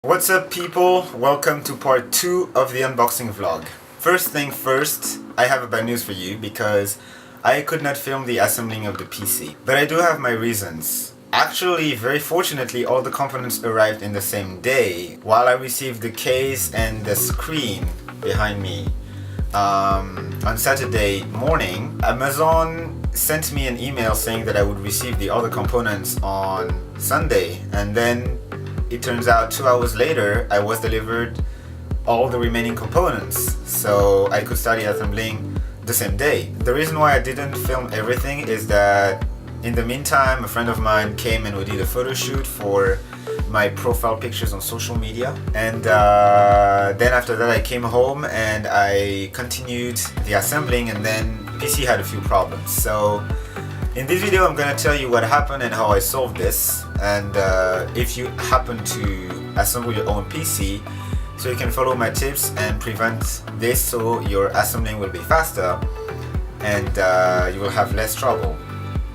What's up people, welcome to part 2 of the unboxing vlog. First thing first, I have a bad news for you because I could not film the assembling of the PC. But I do have my reasons. Actually, very fortunately, all the components arrived in the same day while I received the case and the screen behind me. On Saturday morning, Amazon sent me an email saying that I would receive the other components on Sunday, and then it turns out 2 hours later I was delivered all the remaining components, so I could start the assembling the same day. The reason why I didn't film everything is that in the meantime a friend of mine came and we did a photo shoot for my profile pictures on social media, and then after that I came home and I continued the assembling, and then PC had a few problems. So in this video I'm gonna tell you what happened and how I solved this, and if you happen to assemble your own PC, so you can follow my tips and prevent this, so your assembling will be faster and you will have less trouble,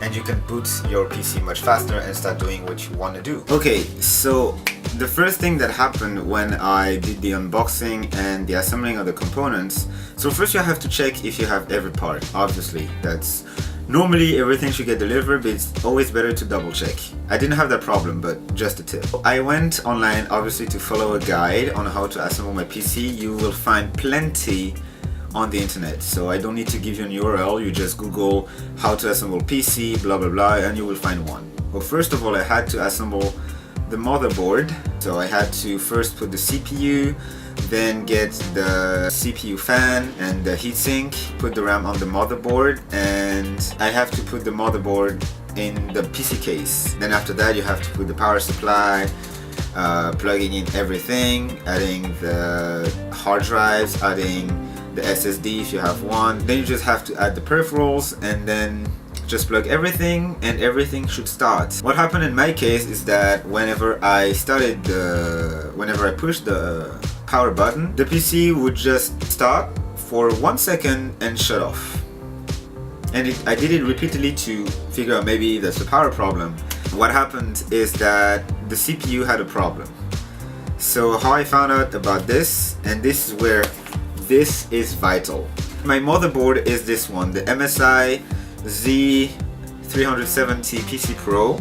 and you can boot your PC much faster and start doing what you want to do. Okay, so the first thing that happened when I did the unboxing and the assembling of the components, so first you have to check if you have every part. Obviously, that's normally everything should get delivered, but it's always better to double check. I didn't have that problem, but just a tip. I went online obviously to follow a guide on how to assemble my PC. You will find plenty on the internet, so I don't need to give you an URL. You just Google how to assemble PC blah blah blah and you will find one. Well, first of all I had to assemble the motherboard, so I had to first put the CPU, then get the CPU fan and the heatsink, put the RAM on the motherboard, and I have to put the motherboard in the PC case. Then after that you have to put the power supply, plugging in everything, adding the hard drives, adding the SSD if you have one. Then you just have to add the peripherals and then just plug everything and everything should start. What happened in my case is that whenever I pushed the power button, the PC would just start for 1 second and shut off. And I did it repeatedly to figure out maybe that's a power problem. What happened is that the CPU had a problem. So how I found out about this, and this is where this is vital. My motherboard is this one, the MSI Z370 PC Pro,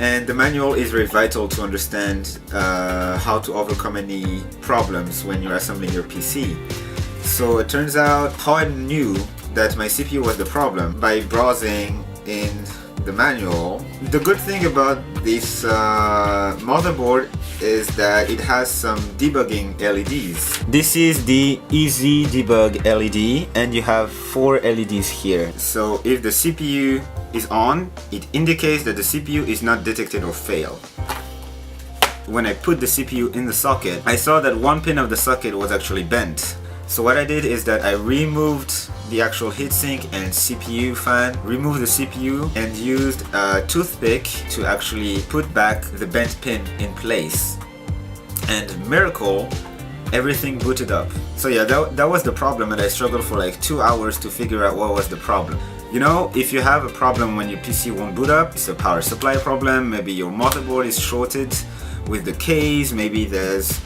and the manual is very vital to understand how to overcome any problems when you're assembling your PC. So it turns out how I knew that my CPU was the problem by browsing in the manual. The good thing about this motherboard is that it has some debugging LEDs. This is the Easy Debug LED, and you have 4 LEDs here. So if the CPU is on, it indicates that the CPU is not detected or failed. When I put the CPU in the socket, I saw that one pin of the socket was actually bent. So what I did is that I removed the actual heatsink and CPU fan, removed the CPU, and used a toothpick to actually put back the bent pin in place. And miracle, everything booted up. So yeah, that was the problem, and I struggled for like 2 hours to figure out what was the problem. You know, if you have a problem when your PC won't boot up, it's a power supply problem, maybe your motherboard is shorted with the case, maybe there's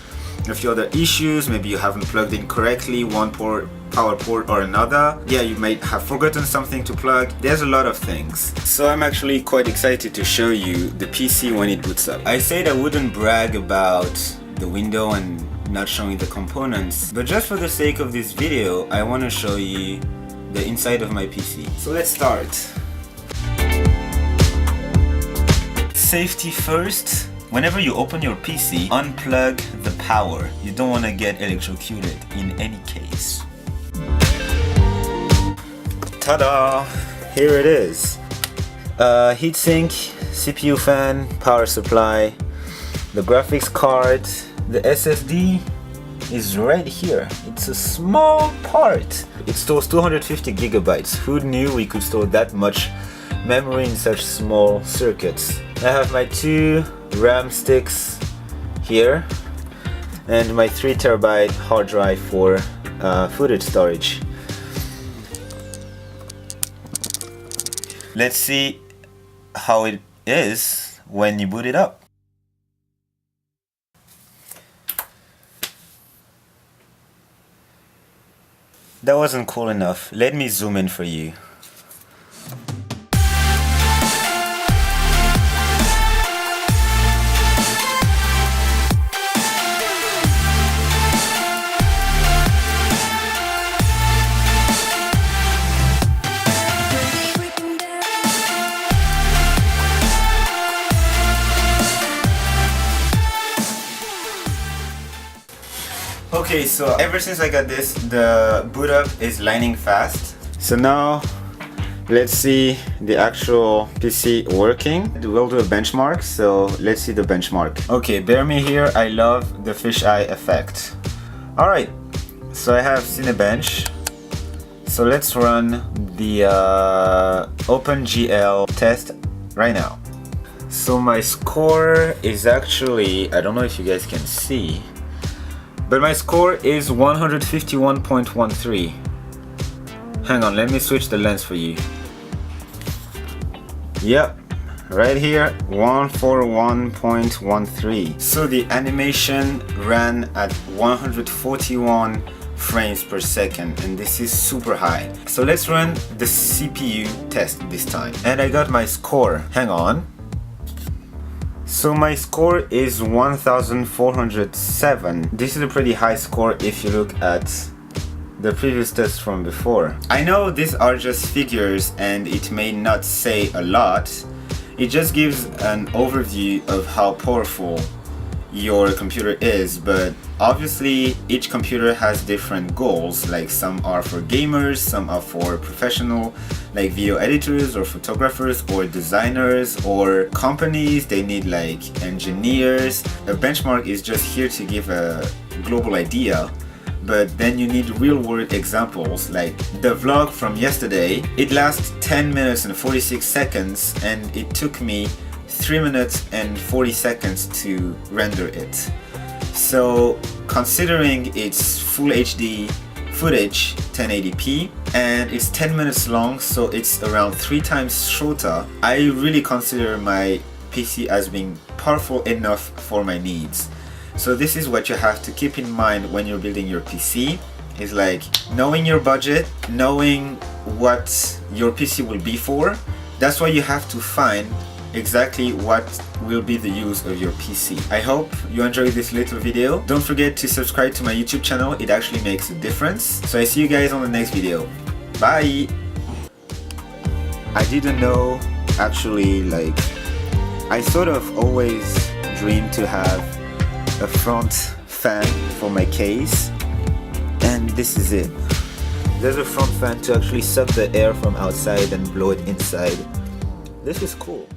a few other issues, maybe you haven't plugged in correctly one power port or another. Yeah, you might have forgotten something to plug. There's a lot of things. So I'm actually quite excited to show you the PC when it boots up. I said I wouldn't brag about the window and not showing the components, but just for the sake of this video I want to show you the inside of my PC. So let's start. Safety first. Whenever you open your PC, unplug the power. You don't want to get electrocuted in any case. Ta-da! Here it is. Heatsink, CPU fan, power supply, the graphics card, the SSD is right here. It's a small part. It stores 250 gigabytes. Who knew we could store that much memory in such small circuits? I have my 2 RAM sticks here and my 3 terabyte hard drive for footage storage. Let's see how it is when you boot it up. That wasn't cool enough. Let me zoom in for you. Okay, so ever since I got this, the boot up is lining fast. So now let's see the actual PC working. We'll do a benchmark, so let's see the benchmark. Okay, bear me here, I love the fisheye effect. Alright, so I have Cinebench. So let's run the OpenGL test right now. So my score is actually, I don't know if you guys can see, but my score is 151.13. Hang on, let me switch the lens for you. Yep, right here, 141.13. So the animation ran at 141 frames per second, and this is super high. So let's run the CPU test this time. And I got my score. Hang on. So my score is 1407. This is a pretty high score if you look at the previous test from before. I know these are just figures and it may not say a lot. It just gives an overview of how powerful your computer is, but obviously each computer has different goals. Like some are for gamers, some are for professional like video editors or photographers or designers or companies. They need like engineers. A benchmark is just here to give a global idea, but then you need real world examples. Like the vlog from yesterday, it lasts 10 minutes and 46 seconds and it took me 3 minutes and 40 seconds to render it. So considering it's full HD footage, 1080p, and it's 10 minutes long, so it's around 3 times shorter, I really consider my PC as being powerful enough for my needs. So this is what you have to keep in mind when you're building your PC, is like knowing your budget, knowing what your PC will be for. That's why you have to find exactly what will be the use of your PC. I hope you enjoyed this little video. Don't forget to subscribe to my YouTube channel, it actually makes a difference. So I see you guys on the next video. Bye! I didn't know, actually, like, I sort of always dreamed to have a front fan for my case, and this is it. There's a front fan to actually suck the air from outside and blow it inside. This is cool.